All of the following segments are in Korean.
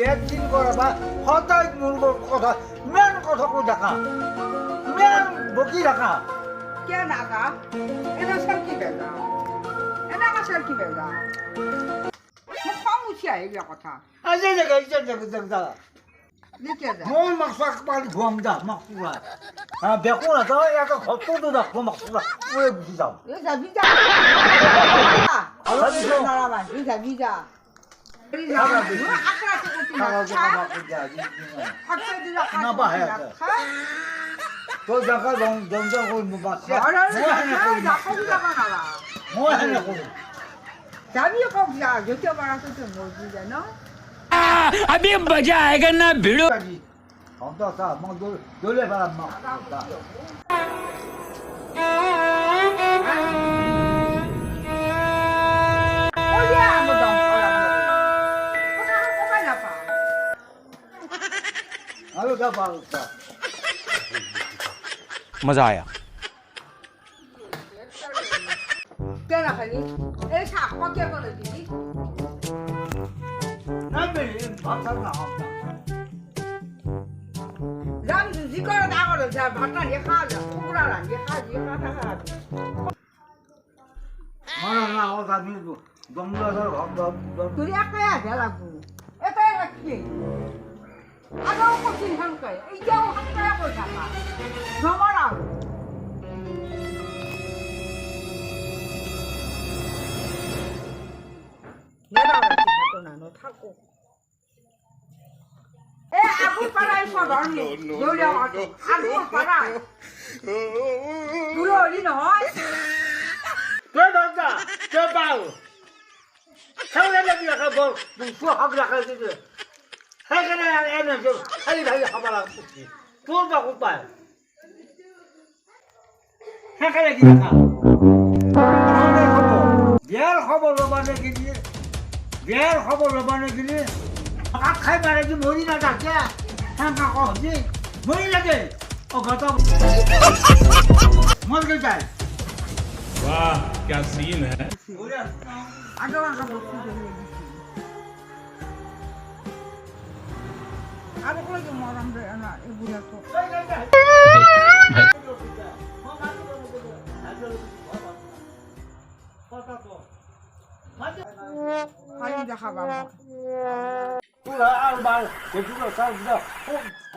ভ্যাকসিন করাবা হঠাৎ মূল কথা মেন কথা কই দেখা মেন বকি রাখা কে নাগা এনা সরকি বেগা এনা কা সরকি বেগা mo খামুছিয়া এই কথা আজে জায়গা দেখে যা 뭐 막sak 빨리 구합니다. 막 구라. 아, 뵙고 나서 약간 겉도도 잡고 막 구라. 왜 무시다. 여자 비자 알았어. 나라만 비자 비자 비자 아까 가가지고 저거 막 그자지. 학교들아 나봐, 해야 돼. 또 잠깐 정정고 뭐 봤어? 뭐 하냐 나 거기다가 나라 뭐 하냐고. 자비가 거기다 여쭤봐라서 좀 뭐지잖아 अभी मजा आएगा ना भिड़ो 없다. 막 놀래 봐라 막. 어디야 아무도 안 꼬마 나빠 아유 다 봐왔다. मजा आया 깨나 가니 애 자꾸 깨버리지 남편이 밥상 나왔다. 남주 지거라 나거라 자 맞다 얘 하자 꼬꾸라라 얘 하지 하다 하지 하나 나와서 밀고 동네에서 간다. 둘이 아까야 되라고 애까야 같지 아까워 껍질 한 거야 이제 아까야 보자마 넘어라고 내가 같이 갔더나 너 타고 에 아구 빨아서 너니 놀려가지고 아구 빨아 불어 어디는 그러다 저 바우 상대적이야 뭐 수학하고 나가지 해가나 애는 좀 빨리 가봐라 좋은가 오빠 해가나 기다가 비할 খবর মানে গিয়ে বিয়ার খবর মানে গিয়ে খাই মারে কি মরি না থাকে হ্যাঁ কাকো জি মরি লাগে ও গত মর গে যায় वाह क्या सीन है 아까 아까 못 쓰게 아까 그러게 뭐라는데 나 이거야 또 아니 다 가봐 말 대주가 살다 또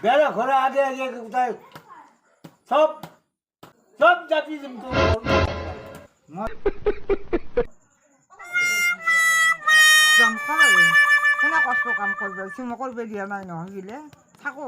내가 그래 아대에게 그다 섭 잡지 좀또 잠깐 하나 가서 감 걸고 지금 걸고 되나 이거 하길래 타고